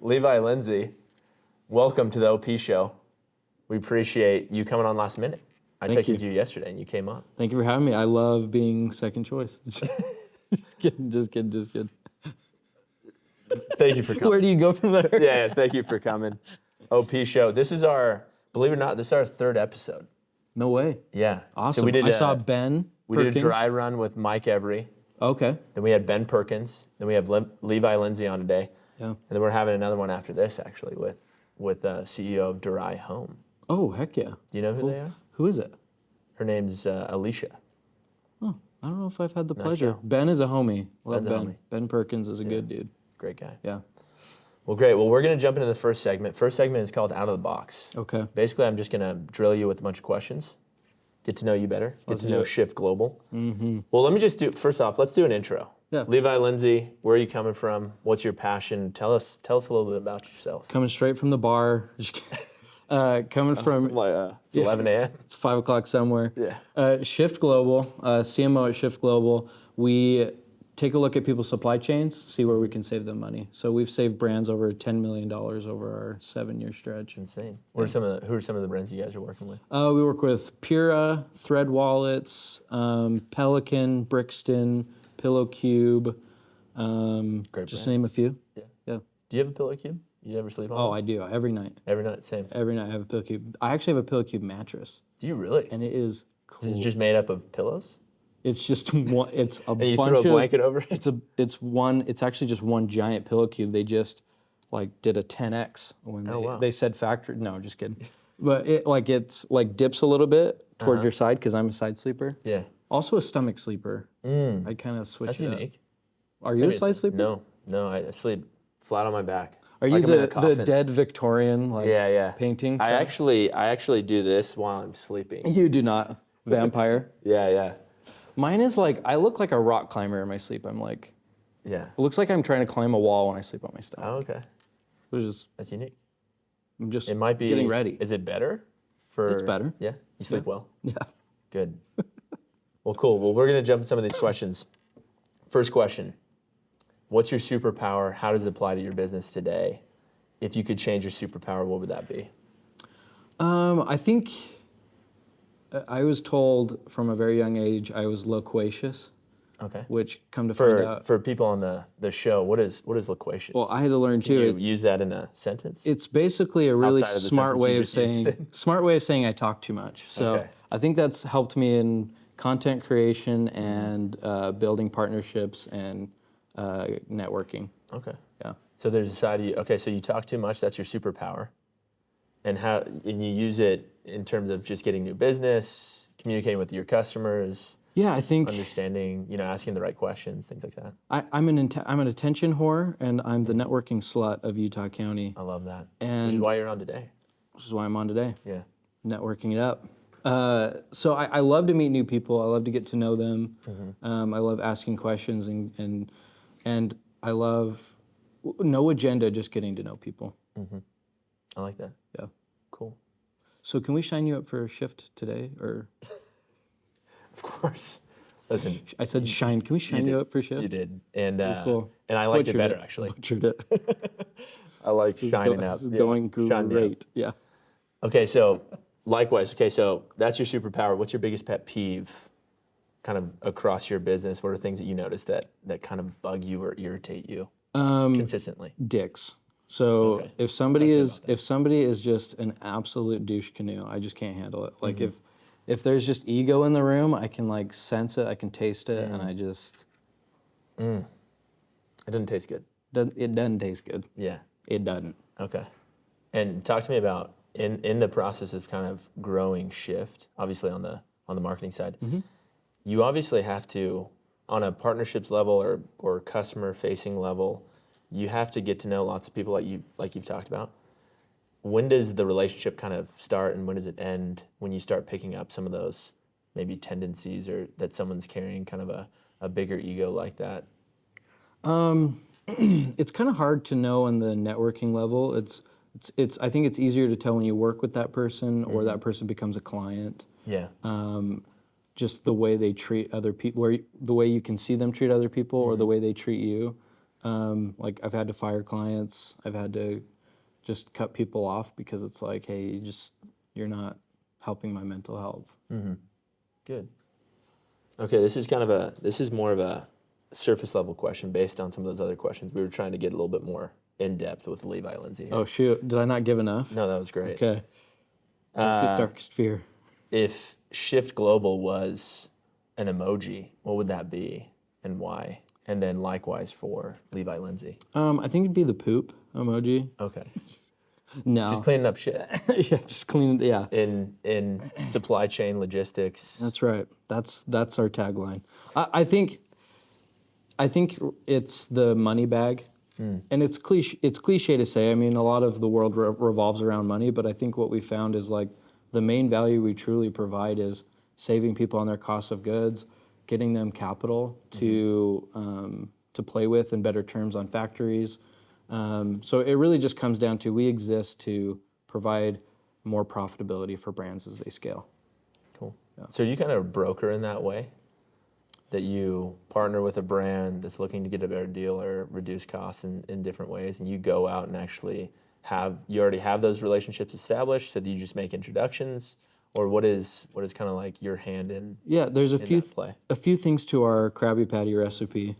Levi Lindsay, welcome to the OP show. We appreciate you coming on last minute. I texted you yesterday and you came on. Thank you for having me. I love being second choice. Just kidding. Thank you for coming. Where do you go from there? Yeah, thank you for coming. OP show. This is believe it or not, this is our third episode. No way. Yeah. Awesome. So I saw Ben We Perkins. did a dry run with Mike Every. Okay. Then we had Ben Perkins. Then we have Levi Lindsay on today. Yeah. And then we're having another one after this, actually, with CEO of Dry Home. Oh, heck yeah. Do you know who they are? Who is it? Her name's Alicia. Oh, I don't know if I've had the Nice pleasure. gal. Ben is a homie. Love Ben's a Ben. homie. Ben Perkins is a good dude. Great guy. Yeah. Well, great. Well, we're going to jump into the first segment. First segment is called Out of the Box. Okay. Basically, I'm just going to drill you with a bunch of questions, get to know you better, get to know Shyft Global. Mm-hmm. Well, let me just first off, let's do an intro. Yeah. Levi Lindsay, where are you coming from? What's your passion? Tell us a little bit about yourself. Coming straight from the bar. Coming from... It's 11 a.m. It's 5 o'clock somewhere. Yeah. Shyft Global, CMO at Shyft Global. We take a look at people's supply chains, see where we can save them money. So we've saved brands over $10 million over our 7-year stretch. Insane. Who are some of the brands you guys are working with? We work with Pura, Thread Wallets, Pelican, Brixton, Pillow Cube, Great just brand. to name a few. Yeah. Yeah. Do you have a pillow cube? You ever sleep on Oh, it? I do, every night. Every night, same. Every night I have a Pillow Cube. I actually have a Pillow Cube mattress, Do you really? and it is cool. It's just made up of pillows? It's just one, it's a And you bunch throw a of... blanket over it? It's actually just one giant Pillow Cube. They just did a 10x when they said factory. No, just kidding. But it's dips a little bit towards your side because I'm a side sleeper. Yeah. Also a stomach sleeper. I kind of switch That's it unique. up. Are you a side sleeper? No, I sleep flat on my back. Are you Like I'm in a the coffin. dead Victorian Yeah. painting? I stuff? actually do this while I'm sleeping. You do not. Vampire. Yeah. Mine is I look like a rock climber in my sleep. I'm like, Yeah. it looks like I'm trying to climb a wall when I sleep on my stomach. Oh, okay. Which is, That's unique. I'm just It might be getting ready. Is it better? It's better. Yeah. You sleep well. Yeah. Good. Well, cool. Well, we're gonna jump into some of these questions. First question: what's your superpower? How does it apply to your business today? If you could change your superpower, what would that be? I think I was told from a very young age I was loquacious, Okay. which come to find out. For people on the show, what is loquacious? Well, I had to learn Can too. you use that in a sentence? It's basically a really Outside of the smart sentence way you of just used. saying I talk too much. So Okay. I think that's helped me in content creation and building partnerships and networking. Okay. Yeah. So there's a side of you. Okay, so you talk too much. That's your superpower, and you use it in terms of just getting new business, communicating with your customers, Yeah, I think understanding, asking the right questions, things like that. I'm an attention whore, and I'm the networking slut of Utah County. I love that. And Which is why you're on today. Which is why I'm on today. Yeah. Networking it up. So I love to meet new people. I love to get to know them. I love asking questions and I love no agenda, just getting to know people. I like that. Yeah. Cool. So can we shine you up for a shift today, or? Of course. Listen. I said shine. Can we shine you up for a shift? You did. And cool. And I liked Butchered it better, it. actually. Butchered it. I like shining up. This is Yeah. going Shine me up. great. Yeah. Okay, so likewise. Okay, so that's your superpower. What's your biggest pet peeve kind of across your business? What are things that you notice that kind of bug you or irritate you consistently? Dicks. So Okay. if somebody is just an absolute douche canoe, I just can't handle it. Like if there's just ego in the room, I can sense it, I can taste it, and I just It doesn't taste good. it doesn't taste good. Yeah. It doesn't. Okay. And talk to me about in the process of kind of growing Shyft, obviously on the marketing side, you obviously have to, on a partnerships level or customer facing level, you have to get to know lots of people like you've talked about. When does the relationship kind of start and when does it end when you start picking up some of those maybe tendencies or that someone's carrying kind of a bigger ego like that? It's kind of hard to know on the networking level. I think it's easier to tell when you work with that person or that person becomes a client. Yeah. Just the way they treat other people, the way you can see them treat other people or the way they treat you. Like I've had to fire clients. I've had to just cut people off because it's like, hey, you're not helping my mental health. Good. Okay, this is more of a surface level question based on some of those other questions. We were trying to get a little bit more in depth with Levi Lindsay here. Oh shoot, did I not give enough? No, that was great. Okay. Darkest fear. If Shyft Global was an emoji, what would that be and why? And then likewise for Levi Lindsay. I think it'd be the poop emoji. Okay. No. Just cleaning up shit Yeah, just clean. Yeah. in supply chain logistics. That's right. That's our tagline. I think it's the money bag, and it's cliche to say. I mean, a lot of the world revolves around money, but I think what we found is like the main value we truly provide is saving people on their cost of goods, getting them capital to play with in better terms on factories. So it really just comes down to we exist to provide more profitability for brands as they scale. Cool. Yeah. So are you kind of a broker in that way? That you partner with a brand that's looking to get a better deal or reduce costs in different ways, and you go out and actually you already have those relationships established, so that you just make introductions, or what is kind of like your hand in? Yeah, there's a few things to our Krabby Patty recipe.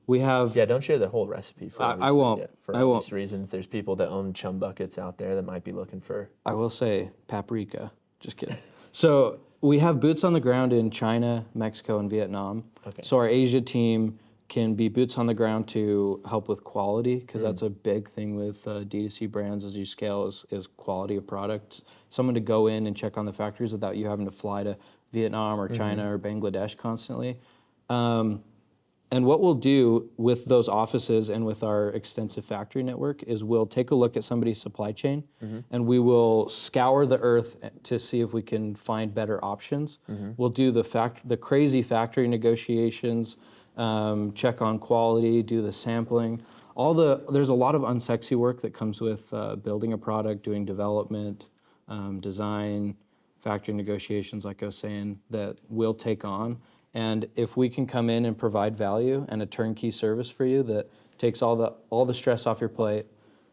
We have don't share the whole recipe for I won't. For I won't. obvious reasons. There's people that own chum buckets out there that might be looking for. I will say paprika. Just kidding. So we have boots on the ground in China, Mexico, and Vietnam. Okay. So our Asia team can be boots on the ground to help with quality, because that's a big thing with D2C brands as you scale is quality of product. Someone to go in and check on the factories without you having to fly to Vietnam or China or Bangladesh constantly. And what we'll do with those offices and with our extensive factory network is we'll take a look at somebody's supply chain and we will scour the earth to see if we can find better options. We'll do the crazy factory negotiations, check on quality, do the sampling. There's a lot of unsexy work that comes with building a product, doing development, design, factory negotiations, like I was saying, that we'll take on. And if we can come in and provide value and a turnkey service for you that takes all the stress off your plate,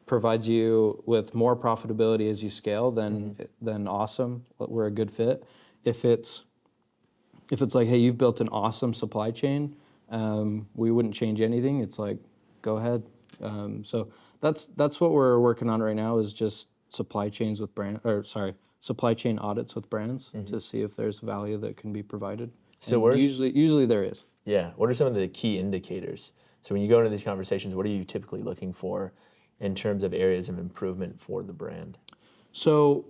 provides you with more profitability as you scale, then awesome. We're a good fit. If it's like, hey, you've built an awesome supply chain, we wouldn't change anything. It's like, go ahead. So that's what we're working on right now, is just supply chain audits with brands to see if there's value that can be provided. So usually there is. Yeah. What are some of the key indicators? So when you go into these conversations, what are you typically looking for in terms of areas of improvement for the brand? So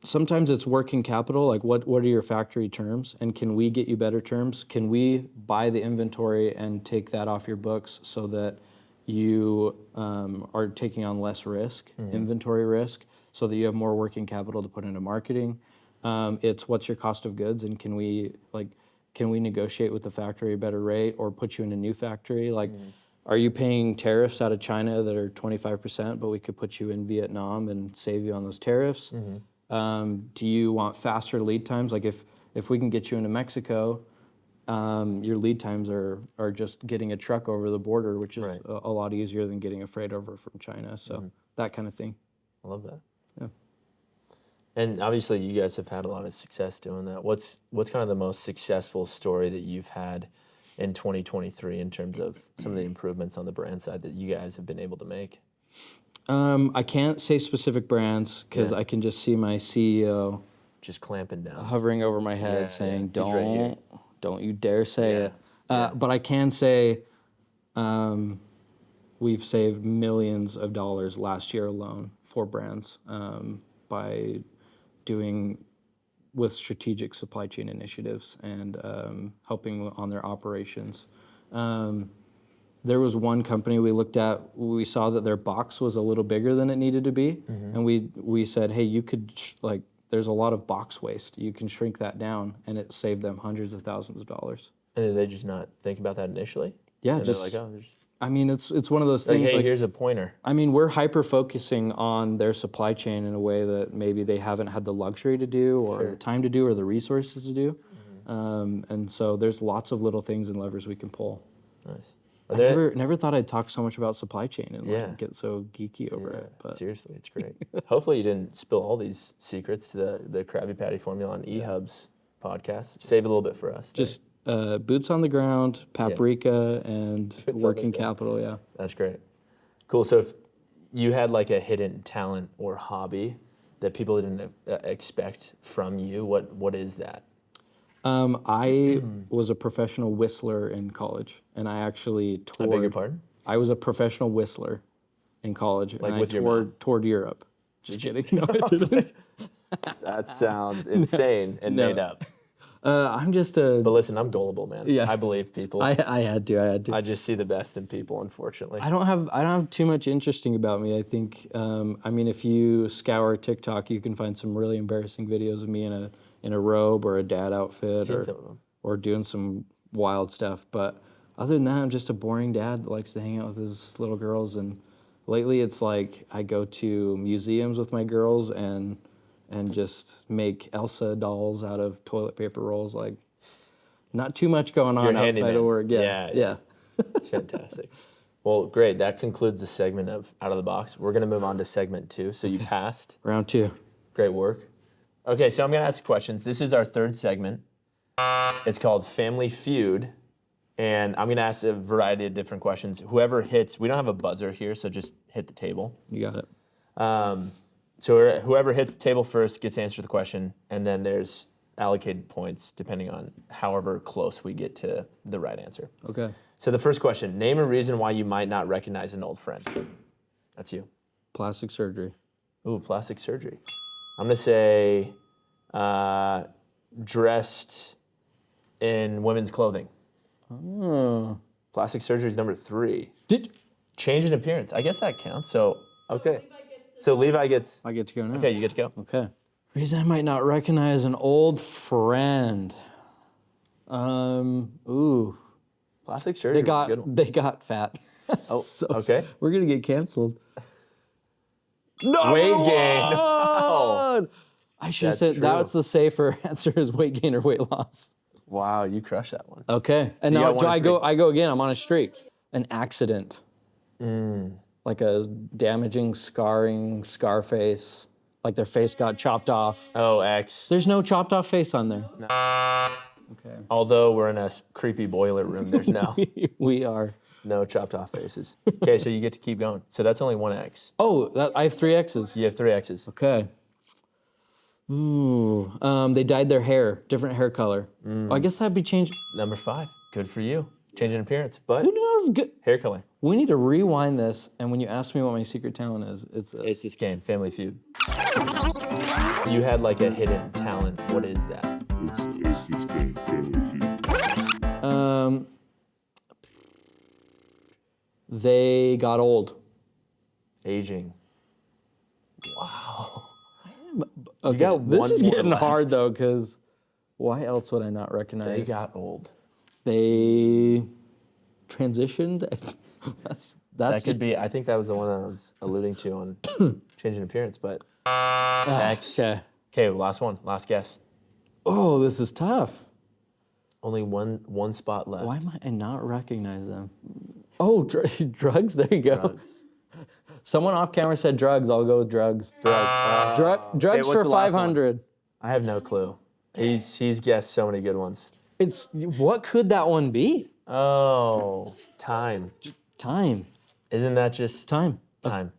sometimes it's working capital, like what are your factory terms, and can we get you better terms? Can we buy the inventory and take that off your books so that you are taking on less risk, inventory risk, so that you have more working capital to put into marketing? It's what's your cost of goods, and can we negotiate with the factory a better rate or put you in a new factory? Like, are you paying tariffs out of China that are 25%, but we could put you in Vietnam and save you on those tariffs? Do you want faster lead times? Like if we can get you into Mexico, your lead times are just getting a truck over the border, which is a lot easier than getting a freight over from China. So that kind of thing. I love that. Yeah. And obviously, you guys have had a lot of success doing that. What's kind of the most successful story that you've had in 2023 in terms of some of the improvements on the brand side that you guys have been able to make? I can't say specific brands because I can just see my CEO just clamping down, hovering over my head, saying, "Don't you dare say it." But I can say we've saved millions of dollars last year alone for brands by doing with strategic supply chain initiatives and helping on their operations. There was one company we looked at, we saw that their box was a little bigger than it needed to be. And we said, hey, you could, there's a lot of box waste. You can shrink that down, and it saved them hundreds of thousands of dollars. And did they just not think about that initially? Yeah, and just, I mean, it's one of those things. Hey, here's a pointer. I mean, we're hyper-focusing on their supply chain in a way that maybe they haven't had the luxury to do or the time to do or the resources to do. And so there's lots of little things and levers we can pull. Nice. Are I there, never thought I'd talk so much about supply chain and Yeah. like get so geeky over it. But seriously, it's great. Hopefully you didn't spill all these secrets to the Krabby Patty formula on eHub's podcast. Save a little bit for us. just boots on the ground, paprika, and on the working ground. capital. Yeah. That's great. Cool. So if you had like a hidden talent or hobby that people didn't expect from you, what is that? I was a professional whistler in college, and I actually I beg your toured. pardon? I was a professional whistler in college, Like and with I your toured Europe. Just kidding. No, I didn't. That sounds insane and No. made up. I'm just a. But listen, I'm gullible, man. Yeah. I believe people. I had to. I just see the best in people, unfortunately. I don't have too much interesting about me. I think. I mean, if you scour TikTok, you can find some really embarrassing videos of me in a robe or a dad outfit, Seen some of them. or doing some wild stuff. But other than that, I'm just a boring dad that likes to hang out with his little girls. And lately, it's like I go to museums with my girls and just make Elsa dolls out of toilet paper rolls. Like, not too much going on You're a outside handyman. of work. Yeah. It's fantastic. Well, great. That concludes the segment of Out of the Box. We're going to move on to segment 2. So you passed. Round 2. Great work. Okay, so I'm going to ask questions. This is our third segment. It's called Family Feud. And I'm going to ask a variety of different questions. Whoever hits, we don't have a buzzer here, so just hit the table. You got it. So whoever hits the table first gets to answer the question, and then there's allocated points depending on however close we get to the right answer. Okay. So the first question, name a reason why you might not recognize an old friend. That's you. Plastic surgery. Ooh, plastic surgery. I'm going to say dressed in women's clothing. Oh. Plastic surgery is number 3. Did Change in appearance. I guess that counts. So, okay. So Levi gets... I get to go now? Okay, you get to go. Okay. Reason I might not recognize an old friend. Ooh. Plastic surgery. They got fat. Oh, So okay. We're gonna get canceled. Weight gain. Oh. I should have That's said true. that's the safer answer is weight gain or weight loss. Wow, you crushed that one. Okay. And you now got do 1 I and go 3. I go again. I'm on a streak. An accident. Like a damaging, scarring, scar face. Like their face got chopped off. Oh, X. There's no chopped off face on there. Okay. Although we're in a creepy boiler room, there's We are. no chopped off faces. Okay, so you get to keep going. So that's only 1 X. Oh, I have 3 X's. You have 3 X's. Okay. Ooh. They dyed their hair, different hair color. Well, I guess that'd be changed. Number 5. Good for you. Change in appearance, but Who knows? Good. hair color. We need to rewind this, and when you ask me what my secret talent is, it's It's this game, Family Feud. You had like a hidden talent. What is that? It's this game, Family Feud. they got old. Aging. Wow. Okay, got this one is more getting left. hard though, because why else would I not recognize? They got old. They transitioned. that's That could be, I think that was the one I was alluding to on changing appearance, but X. Okay. Okay, last one, last guess. Oh, this is tough. Only one spot left. Why might I not recognize them? Oh, drugs. There you go. Drugs. Someone off camera said drugs. I'll go with drugs. Drugs. Drugs what's for the last one? 500. I have no clue. He's guessed so many good ones. It's what could that one be? Oh, time. Time. Isn't that just Time. time?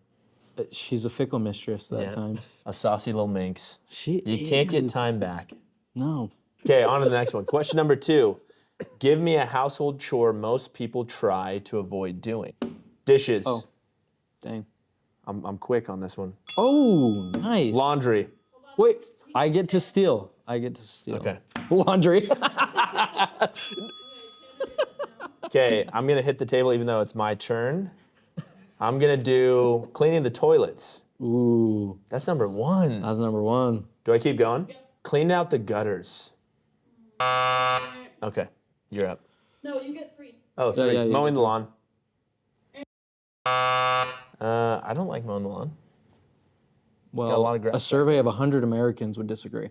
She's a fickle mistress that Yeah. time. A saucy little minx. She You can't get time back. No. Okay, on to the next one. Question number 2. Give me a household chore most people try to avoid doing. Dishes. Oh. Dang. I'm quick on this one. Oh, nice. Laundry. Wait, I get to steal. Okay. Laundry. Okay, I'm gonna hit the table even though it's my turn. I'm gonna do cleaning the toilets. Ooh, That's number 1. that's number 1. Do I keep going? Clean out the gutters. Okay, you're up. No, you get 3. Oh, 3. yeah, you Mowing get the lawn. I don't like mowing the lawn. Well, lot of grass a survey of 100 Americans would disagree.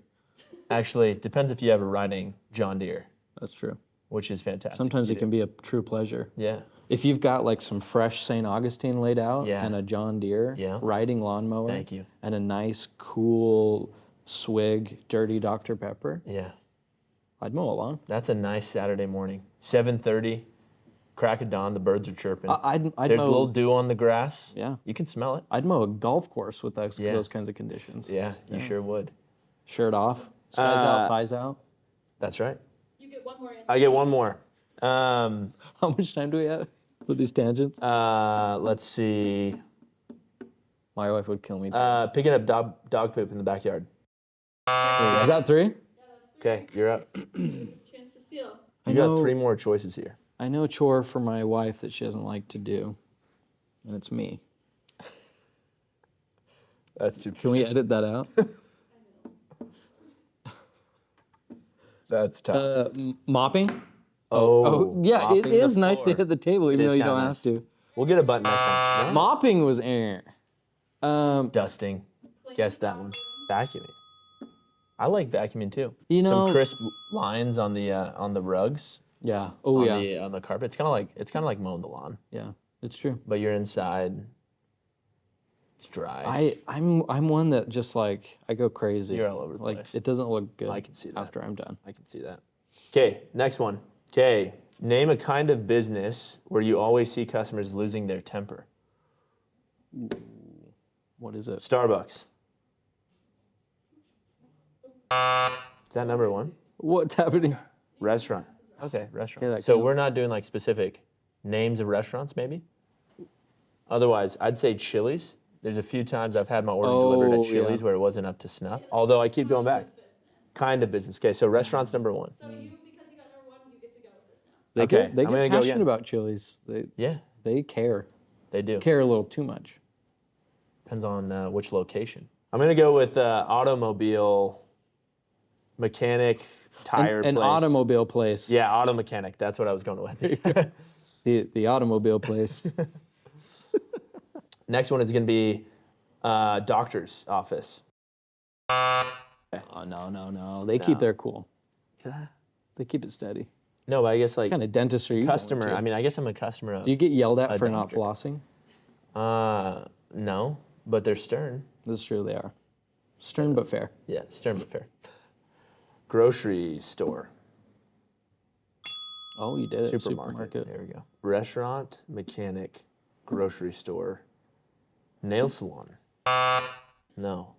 Actually, it depends if you have a riding John Deere, That's true. which is fantastic. Sometimes You it can be a true pleasure. do. Yeah. If you've got like some fresh St. Augustine laid out Yeah. and a John Deere riding lawnmower Thank you. and a nice, cool swig, dirty Dr. Pepper, Yeah. I'd mow a lawn. That's a nice Saturday morning. 7:30, crack of dawn, the birds are chirping. I'd There's mow, a little dew on the grass. Yeah. You can smell it. I'd mow a golf course with those Yeah. kinds of conditions. Yeah, you sure would. Shirt off, skies out, thighs out. That's right. You get one more answer. I get one more. How much time do we have for these tangents? Let's see. My wife would kill me. Picking up dog poop in the backyard. Is that 3? Okay, you're up. Chance to steal. You got 3 more choices here. I know a chore for my wife that she doesn't like to do, and it's me. That's too. Can we edit that out? That's tough. Mopping? Oh, Yeah, it mopping the is nice to floor. hit the table, even It is though you kinda don't nice. have to. We'll get a button next time. Mopping was air. Dusting. Guess that one. Vacuuming. I like vacuuming too. You know- Some crisp lines on the rugs. Yeah. Oh on yeah. on the carpet. It's kind of like mowing the lawn, Yeah. It's true. but you're inside. It's dry. I'm one that just like I go crazy. You're all over the like place. it doesn't look good. I can see that. after I'm done. I can see that. Okay, next one. Okay, name a kind of business where you always see customers losing their temper. What is it? Starbucks. Is that number 1? What's happening? Restaurant. Okay, restaurant. Okay, that So counts. we're not doing like specific names of restaurants, maybe? Otherwise, I'd say Chili's. There's a few times I've had my order delivered Oh, at Chili's yeah. where it wasn't up to snuff. Although I keep going back. Kind of business. Okay, so restaurant's number 1. So you, because you got number 1, you get to go with this now. They Okay, get, they I'm gonna get go passionate again. about Chili's. Yeah, They care. they do. Care a little too much. Depends on which location. I'm gonna go with automobile mechanic tire An place. automobile place. Yeah, auto mechanic. That's what I was going with. The automobile place. Next one is gonna be doctor's office. Oh no. They keep their cool. They keep it steady. No, but I guess like What kind of dentist are you? customer. Going to? I mean, I guess I'm a customer of. Do you get yelled at a for not doctor. flossing? No, but they're stern. That's true. They are stern but fair. Yeah, stern but fair. Grocery store. Oh, you did it. Supermarket. There we go. Restaurant, mechanic, grocery store, nail salon. No.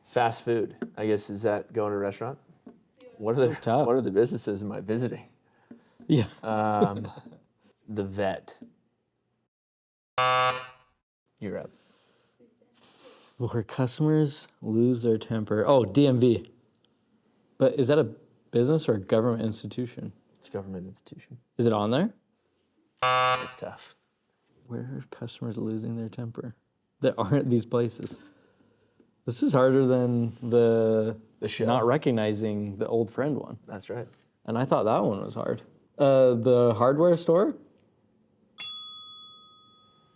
Fast food. I guess, is that going to a restaurant? What are the tough. What are the businesses am I visiting? Yeah. The vet. You're up. Where customers lose their temper. Oh, DMV. But is that a business or a government institution? It's a government institution. Is it on there? It's tough. Where are customers losing their temper? There aren't these places. This is harder than the show. not recognizing the old friend one. That's right. And I thought that one was hard. The hardware store?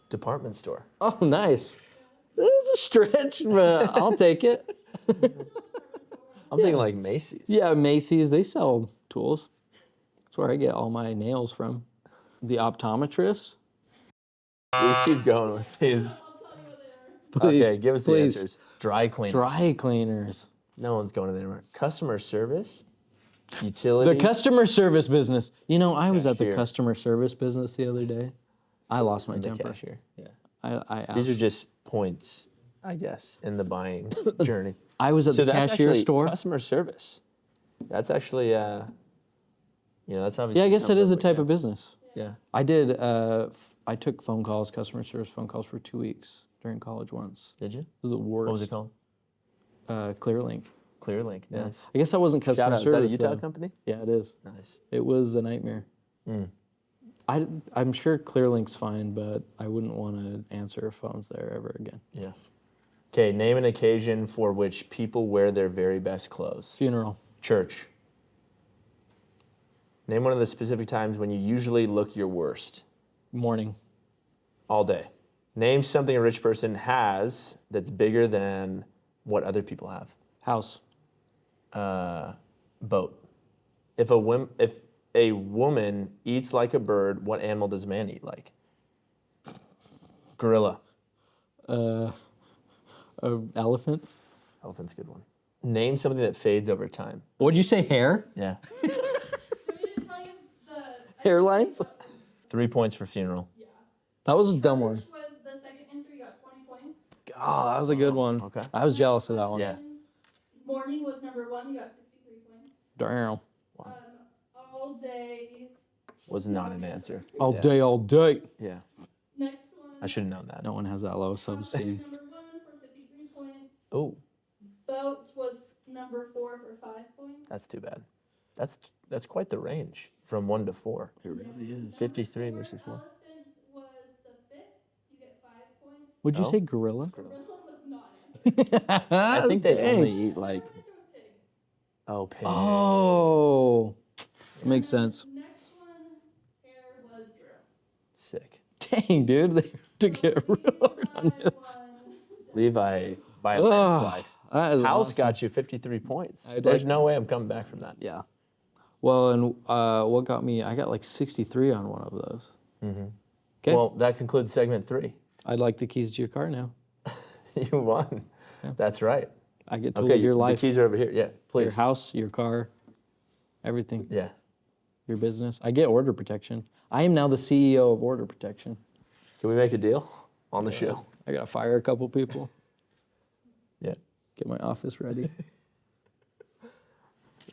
Department store. Oh, nice. This is a stretch, but I'll take it. I'm thinking like Macy's. Yeah, Macy's, they sell tools. That's where I get all my nails from. The optometrist? We keep going with these. Please, Okay, give us the please. answers. Dry cleaners. Dry cleaners. No one's going to there. Customer service. Utility. The customer service business. You know, I was at the Cashier. customer service business the other day. I lost my the temper. cashier. Yeah. I These are just points, I guess, in the buying journey. I was at So the that's cashier actually store. customer service. That's actually, that's obviously. Yeah, I guess that is a something type of business. Yeah. I did. I took phone calls, customer service phone calls for 2 weeks during college once. Did you? It was the worst. What was it called? ClearLink. ClearLink. Yeah. Nice. I guess that wasn't customer Shout out. Is that a service. Utah though. company? Yeah, it is. Nice. It was a nightmare. I'm sure ClearLink's fine, but I wouldn't want to answer phones there ever again. Yeah. Okay, name an occasion for which people wear their very best clothes. Funeral. Church. Name one of the specific times when you usually look your worst. Morning. All day. Name something a rich person has that's bigger than what other people have. House. Boat. If A woman eats like a bird. What animal does a man eat like? Gorilla. Elephant. Elephant's a good one. Name something that fades over time. What'd you say? Hair? Yeah. Can we just tell you the Hairlines? 3 points for funeral. Yeah. That was a dumb one. Which was the second answer, you got 20 points. Oh, that was a good one. Okay. I was jealous of that one. Yeah. Morning was number 1, you got 63 points. Damn. All day. Was not an answer. All Yeah. day, all day. Yeah. Next one. I should have known that. No one has that low self-esteem. Number 1 for 53 points. Oh, Boat was number 4 for 5 points. that's too bad. That's quite the range from 1 to 4. It really is. 53 versus 4. Elephant was the 5th, you get 5 points. Would you Oh. say gorilla? Gorilla was not an answer. I think they Dang. only eat like. The answer was pig. Oh, pig. Oh, makes sense. Next one, hair was 0. Sick. Dang, dude, they took it real hard on you. Levi by a Ugh, landslide. that is House awesome. got you 53 points. I'd There's like- no way I'm coming back from that. Yeah. Well, and what got me? I got like 63 on one of those. Okay. Well, that concludes segment 3. I'd like the keys to your car now. You won. That's right. I get to Okay, live your life, the keys are over here. Yeah, your please. house, your car, everything, Yeah. your business. I get order protection. I am now the CEO of order protection. Can we make a deal on the show? I gotta fire a couple people, Yeah. get my office ready.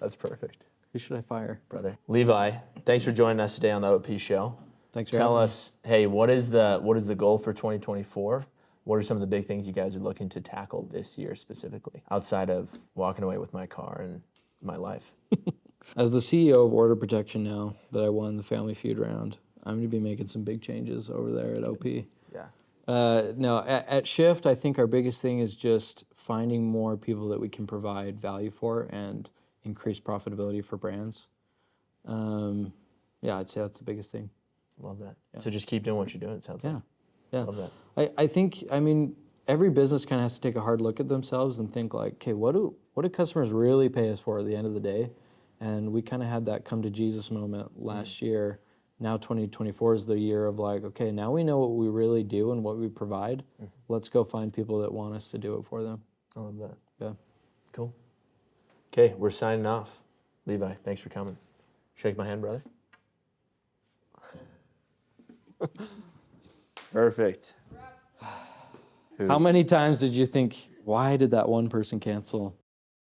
That's perfect, Who should I fire? brother. Levi, thanks for joining us today on the OP show. Thanks for Tell having me. us, hey, what is the goal for 2024? What are some of the big things you guys are looking to tackle this year specifically, outside of walking away with my car and my life? As the CEO of Order Protection now that I won the Family Feud round, I'm going to be making some big changes over there at OP. Yeah. No, at Shyft, I think our biggest thing is just finding more people that we can provide value for and increase profitability for brands. Yeah, I'd say that's the biggest thing. Love that. So just keep doing what you're doing, it sounds Yeah, like. yeah. Love that. I think, I mean, every business kind of has to take a hard look at themselves and think like, okay, what do customers really pay us for at the end of the day? And we kind of had that come to Jesus moment last year. Now 2024 is the year of like, okay, now we know what we really do and what we provide. Let's go find people that want us to do it for them. I love that. Yeah. Cool. Okay, we're signing off. Levi, thanks for coming. Shake my hand, brother. Perfect. How many times did you think, why did that one person cancel?